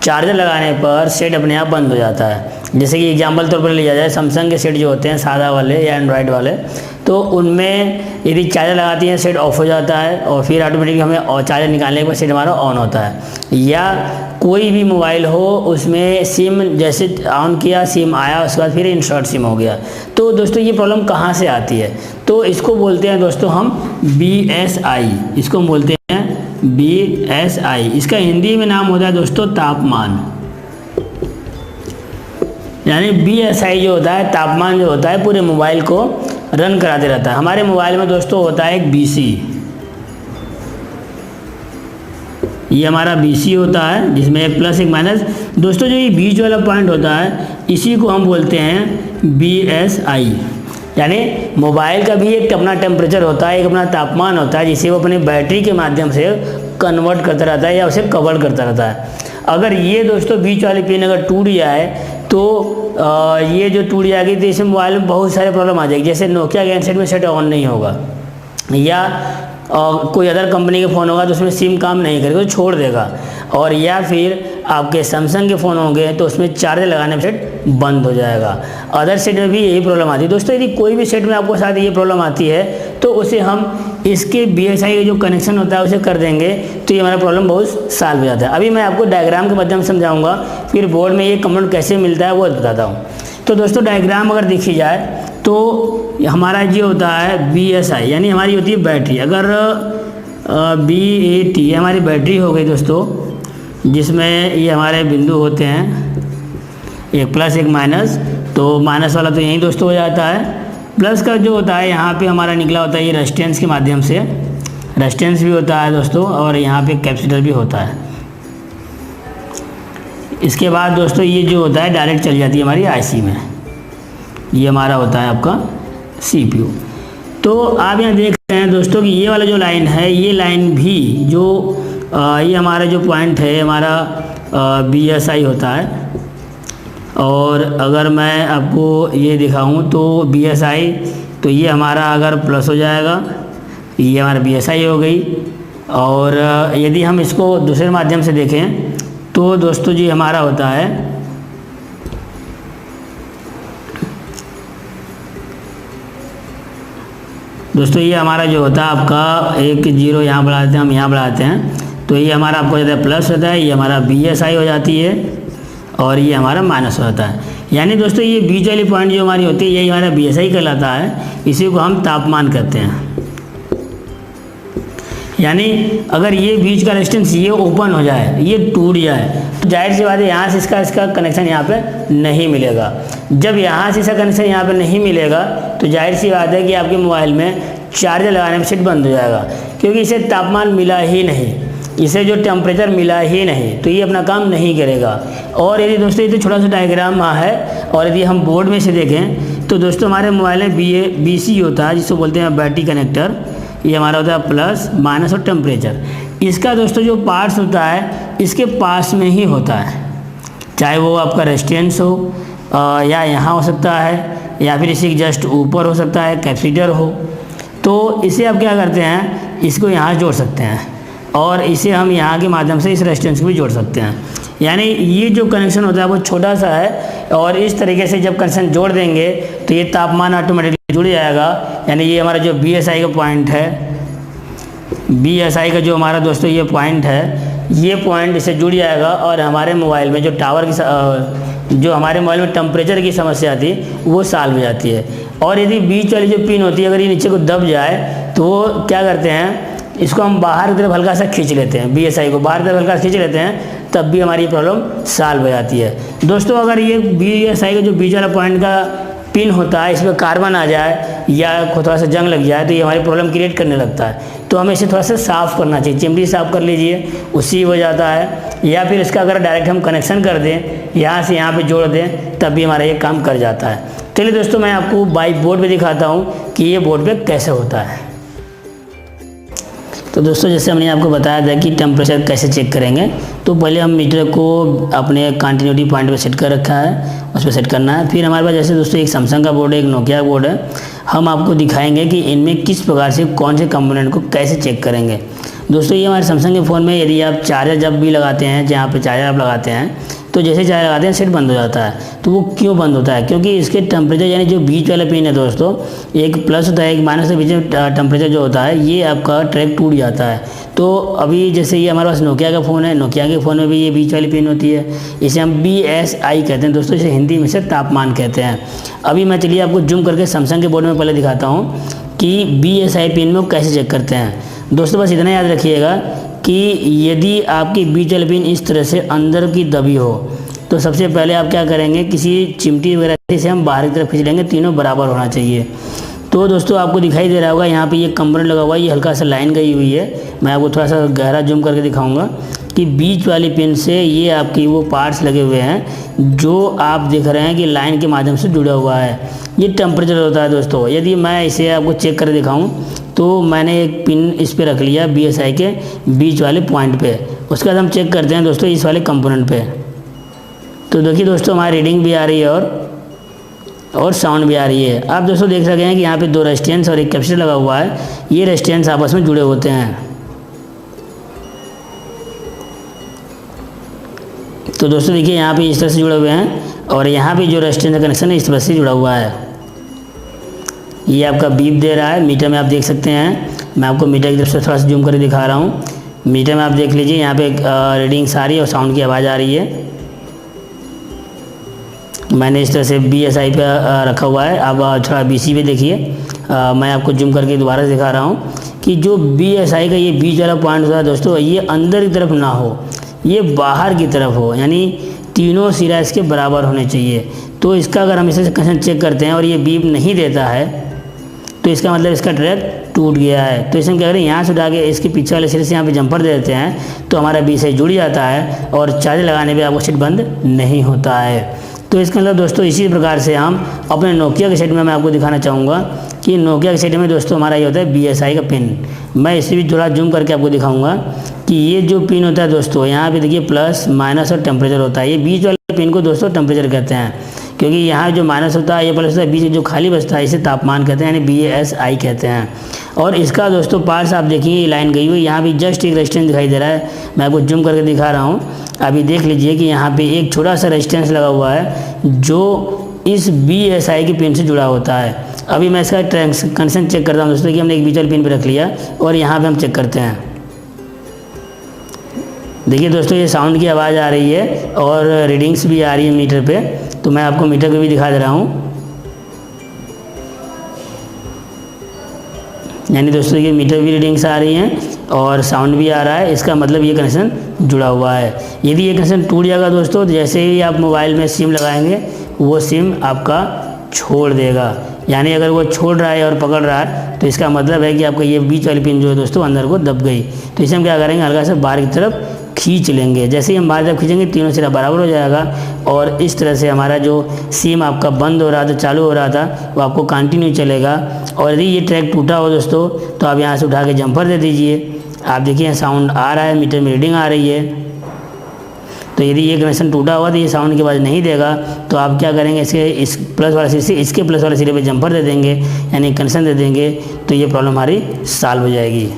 Charger लगाने पर set अपने आप बंद हो जाता है। जैसे कि एग्जांपल तौर पर लिया जाए, सैमसंग के सेट जो होते हैं सादा वाले या एंड्रॉयड वाले, तो उनमें यदि चार्जर लगाती हैं सेट ऑफ हो जाता है और फिर ऑटोमेटिकली हमें और चार्जर निकालने के बाद सेट हमारा ऑन होता है। या कोई भी मोबाइल हो उसमें सिम जैसे ऑन किया, सिम आया, उसके बाद फिर इंसर्ट सिम हो गया। तो दोस्तों ये प्रॉब्लम कहाँ से आती है? तो इसको बोलते हैं दोस्तों हम BSI, इसको हम बोलते हैं BSI। इसका हिंदी में नाम होता है दोस्तों तापमान, यानी BSI जो होता है तापमान जो होता है पूरे मोबाइल को रन कराते रहता है। हमारे मोबाइल में दोस्तों होता है एक BC, ये हमारा BC होता है जिसमें एक प्लस एक माइनस। दोस्तों जो ये बीच वाला पॉइंट होता है इसी को हम बोलते हैं BSI। यानी मोबाइल का भी एक अपना टेम्परेचर होता है, एक अपना तापमान होता है जिसे वो अपने बैटरी के माध्यम से कन्वर्ट करता रहता है या उसे कवर करता रहता है। अगर ये दोस्तों बीच वाली पिन अगर टूट जाए तो ये जो टूट जाएगी तो इस मोबाइल में बहुत सारे प्रॉब्लम आ जाएगी। जैसे नोकिया के हैंडसेट में सेट ऑन नहीं होगा, या कोई अदर कंपनी के फ़ोन होगा तो उसमें सिम काम नहीं करेगा, तो छोड़ देगा। और या फिर आपके सैमसंग के फ़ोन होंगे तो उसमें चार्जर लगाने में सेट बंद हो जाएगा। अदर सेट में भी यही प्रॉब्लम आती है। दोस्तों यदि कोई भी सेट में आपको साथ ये प्रॉब्लम आती है तो उसे हम इसके BSI का जो कनेक्शन होता है उसे कर देंगे तो ये हमारा प्रॉब्लम बहुत सॉल्व हो जाता है। अभी मैं आपको डायग्राम के माध्यम से समझाऊंगा, फिर बोर्ड में ये कंपोनेंट कैसे मिलता है वो बताता हूँ। तो दोस्तों डायग्राम अगर देखी जाए तो हमारा ये होता है BSI, यानी हमारी होती है बैटरी। अगर BAT हमारी बैटरी हो गई दोस्तों, जिसमें ये हमारे बिंदु होते हैं एक प्लस एक माइनस, तो माइनस वाला तो यही दोस्तों हो जाता है। प्लस का जो होता है यहाँ पे हमारा निकला होता है ये रेजिस्टेंस के माध्यम से, रेजिस्टेंस भी होता है दोस्तों, और यहाँ पे कैपेसिटर भी होता है। इसके बाद दोस्तों ये जो होता है डायरेक्ट चली जाती है हमारी IC में, ये हमारा होता है आपका CPU। तो आप यहाँ देख रहे हैं दोस्तों कि ये वाला जो लाइन है, ये लाइन भी जो ये हमारा जो पॉइंट है हमारा BSI होता है। और अगर मैं आपको ये दिखाऊं तो BSI, तो ये हमारा अगर प्लस हो जाएगा, ये हमारा BSI हो गई। और यदि हम इसको दूसरे माध्यम से देखें तो दोस्तों जी हमारा होता है दोस्तों ये हमारा जो होता है आपका एक जीरो यहाँ बढ़ाते हैं, हम यहाँ बढ़ाते हैं तो ये हमारा आपको जाता है प्लस होता है, ये हमारा BSI हो जाती है और ये हमारा माइनस होता है। यानी दोस्तों ये बीच वाली पॉइंट जो हमारी होती है यही हमारा BSI कहलाता है, इसी को हम तापमान कहते हैं। यानी अगर ये बीच का रेजिस्टेंस ये ओपन हो जाए, ये टूट जाए, तो जाहिर सी बात है यहाँ से इसका कनेक्शन यहाँ पे नहीं मिलेगा। जब यहाँ से इसका कनेक्शन यहाँ पे नहीं मिलेगा तो जाहिर सी बात है कि आपके मोबाइल में चार्जर लगाने में सेट बंद हो जाएगा, क्योंकि इसे तापमान मिला ही नहीं, इसे जो टेम्परेचर मिला ही नहीं, तो ये अपना काम नहीं करेगा। और यदि दोस्तों ये तो छोटा सा डायग्राम है, और यदि हम बोर्ड में से देखें तो दोस्तों हमारे मोबाइल में BC होता है जिसको बोलते हैं बैटरी कनेक्टर। ये हमारा होता है प्लस माइनस और टेम्परेचर। इसका दोस्तों जो पार्ट्स होता है इसके पास में ही होता है, चाहे वो आपका रेजिस्टेंस हो या यहाँ हो सकता है, या फिर इसी जस्ट ऊपर हो सकता है, कैपेसिटर हो। तो इसे आप क्या करते हैं, इसको यहाँ जोड़ सकते हैं और इसे हम यहाँ के माध्यम से इस रेजिस्टेंस को भी जोड़ सकते हैं। यानी ये जो कनेक्शन होता है वो छोटा सा है, और इस तरीके से जब कनेक्शन जोड़ देंगे तो ये तापमान ऑटोमेटिकली जुड़ जाएगा। यानी ये हमारा जो BSI का पॉइंट है, BSI का जो हमारा दोस्तों ये पॉइंट है, ये पॉइंट इससे जुड़ जाएगा और हमारे मोबाइल में जो टावर की जो हमारे मोबाइल में टेम्परेचर की समस्या थी वो सॉल्व हो जाती है। और यदि बीच वाली जो पिन होती है अगर ये नीचे को दब जाए तो वो क्या करते हैं, इसको हम बाहर की तरफ हल्का सा खींच लेते हैं, BSI को बाहर की तरफ हल्का खींच लेते हैं, तब भी हमारी प्रॉब्लम सॉल्व हो जाती है। दोस्तों अगर ये BSI का जो बीच वाला पॉइंट का पिन होता है इसमें कार्बन आ जाए या थोड़ा सा जंग लग जाए तो ये हमारी प्रॉब्लम क्रिएट करने लगता है। तो हमें इसे थोड़ा सा साफ़ करना चाहिए, चिमटी साफ़ कर लीजिए, उससे हो जाता है। या फिर इसका अगर डायरेक्ट हम कनेक्शन कर दें, यहाँ से यहाँ पे जोड़ दें, तब भी हमारा ये काम कर जाता है। चलिए दोस्तों मैं आपको बाई बोर्ड पे दिखाता हूँ कि ये बोर्ड पे कैसे होता है। तो दोस्तों जैसे हमने आपको बताया था कि टेम्परेचर कैसे चेक करेंगे, तो पहले हम मीटर को अपने कंटिन्यूटी पॉइंट पे सेट कर रखा है, उस पर सेट करना है। फिर हमारे पास जैसे दोस्तों एक सैमसंग का बोर्ड है, एक नोकिया का बोर्ड है। हम आपको दिखाएंगे कि इनमें किस प्रकार से कौन से कंपोनेंट को कैसे चेक करेंगे। दोस्तों ये हमारे सैमसंग के फ़ोन में यदि आप चार्जर जब भी लगाते हैं, जहाँ पे चार्जर आप लगाते हैं, तो जैसे चार्जर लगाते हैं सेट बंद हो जाता है। तो वो क्यों बंद होता है? क्योंकि इसके टेम्परेचर यानी जो बीच वाला पिन है दोस्तों, एक प्लस होता है एक माइनस के बीच में टेम्परेचर जो होता है, ये आपका ट्रैक टूट जाता है। तो अभी जैसे ये हमारे पास नोकिया का फ़ोन है, नोकिया के फ़ोन में भी ये बीच वाली पिन होती है, इसे हम BSI कहते हैं दोस्तों, इसे हिंदी में से तापमान कहते हैं। अभी मैं चलिए आपको जूम करके सैमसंग के बोर्ड में पहले दिखाता हूँ कि BSI पिन में कैसे चेक करते हैं। दोस्तों बस इतना याद रखिएगा कि यदि आपकी बीच वाली पिन इस तरह से अंदर की दबी हो, तो सबसे पहले आप क्या करेंगे, किसी चिमटी वगैरह से हम बाहर की तरफ खींच लेंगे, तीनों बराबर होना चाहिए। तो दोस्तों आपको दिखाई दे रहा होगा यहाँ पे ये कंपोनेंट लगा हुआ है, ये हल्का सा लाइन गई हुई है। मैं आपको थोड़ा सा गहरा जूम करके दिखाऊंगा कि बीच वाली पिन से ये आपकी वो पार्ट्स लगे हुए हैं जो आप देख रहे हैं कि लाइन के माध्यम से जुड़ा हुआ है। ये टेम्परेचर होता है दोस्तों। यदि मैं इसे आपको चेक कर दिखाऊं तो मैंने एक पिन इस पे रख लिया BSI के बीच वाले पॉइंट पे। उसके बाद हम चेक करते हैं दोस्तों इस वाले कंपोनेंट पे। तो देखिए दोस्तों हमारी रीडिंग भी आ रही है और साउंड भी आ रही है। आप दोस्तों देख सकें कि यहाँ पे 2 रेजिस्टेंस और एक कैपेसिटर लगा हुआ है। ये रेजिस्टेंस आपस में जुड़े होते हैं। तो दोस्तों देखिए यहाँ पे इस तरह से जुड़े हुए हैं और यहाँ पे जो रेजिस्टेंस का कनेक्शन है इस तरह से जुड़ा हुआ है। ये आपका बीप दे रहा है, मीटर में आप देख सकते हैं। मैं आपको मीटर की तरफ से थोड़ा सा जूम करके दिखा रहा हूँ। मीटर में आप देख लीजिए यहाँ पे रीडिंग्स आ रही है और साउंड की आवाज़ आ रही है। मैंने इस तरह से BSI पे रखा हुआ है। अब थोड़ा BC पे देखिए। मैं आपको जूम करके दोबारा से दिखा रहा हूँ कि जो BSI का ये बीच वाला पॉइंट होता है दोस्तों, ये अंदर की तरफ ना हो, ये बाहर की तरफ हो, यानी तीनों सिरा इसके बराबर होने चाहिए। तो इसका अगर हम इसे कनेक्शन चेक करते हैं और ये बीप नहीं देता है तो इसका मतलब इसका ट्रैक टूट गया है। तो इसे हम क्या करें, यहाँ से उठा के इसके पीछे वाले सिरे से यहाँ पे जंपर दे देते हैं तो हमारा BSI जुड़ जाता है और चार्जर लगाने पे आपको सेट बंद नहीं होता है। तो इसका मतलब दोस्तों इसी प्रकार से हम अपने नोकिया के सेट में मैं आपको दिखाना चाहूँगा कि नोकिया के सेट में दोस्तों हमारा ये होता है BSI का पिन। मैं इसे भी थोड़ा जूम करके आपको दिखाऊंगा कि ये जो पिन होता है दोस्तों, यहाँ पे देखिए प्लस माइनस और टेम्परेचर होता है। ये बीच वाले पिन को दोस्तों टेम्परेचर कहते हैं, क्योंकि यहाँ जो माइनस होता है ये प्लस होता है, बीच जो खाली बचता है इसे तापमान कहते हैं, यानी BSI कहते हैं। और इसका दोस्तों पार्ट्स आप देखिए ये लाइन गई हुई, यहाँ भी जस्ट एक रेजिस्टेंस दिखाई दे रहा है। मैं आपको जूम करके दिखा रहा हूँ। अभी देख लीजिए कि यहाँ पे एक छोटा सा रेजिस्टेंस लगा हुआ है जो इस BSI की पिन से जुड़ा होता है। अभी मैं इसका कनेक्शन चेक करता हूँ दोस्तों कि हमने एक बीच वाली पिन पे रख लिया और यहाँ पे हम चेक करते हैं। देखिए दोस्तों ये साउंड की आवाज़ आ रही है और रीडिंग्स भी आ रही है मीटर पे। तो मैं आपको मीटर को भी दिखा दे रहा हूँ। यानी दोस्तों ये मीटर भी रीडिंग्स आ रही हैं और साउंड भी आ रहा है। इसका मतलब ये कनेक्शन जुड़ा हुआ है। यदि ये कनेक्शन टूट जाएगा दोस्तों, तो जैसे ही आप मोबाइल में सिम लगाएंगे वो सिम आपका छोड़ देगा। यानी अगर वो छोड़ रहा है और पकड़ रहा है तो इसका मतलब है कि आपका ये बीच वाली पिन जो है दोस्तों अंदर को दब गई। तो इसे हम क्या करेंगे, हल्का से बाहर की तरफ खींच लेंगे। जैसे ही हम बाहर तरफ खींचेंगे तीनों सिरा बराबर हो जाएगा और इस तरह से हमारा जो सिम आपका बंद हो रहा था चालू हो रहा था वो आपको कंटिन्यू चलेगा। और यदि ये ट्रैक टूटा हो दोस्तों तो आप यहाँ से उठा के जंपर दे दीजिए। आप देखिए साउंड आ रहा है, मीटर में रीडिंग आ रही है। तो यदि ये कनेक्शन टूटा हुआ तो ये साउंड की आवाज़ नहीं देगा, तो आप क्या करेंगे, इस प्लस वाले सिरे से इसके प्लस वाले सिरे पे जंपर दे देंगे, यानी कनेक्शन दे देंगे, तो ये प्रॉब्लम हमारी सॉल्व हो जाएगी।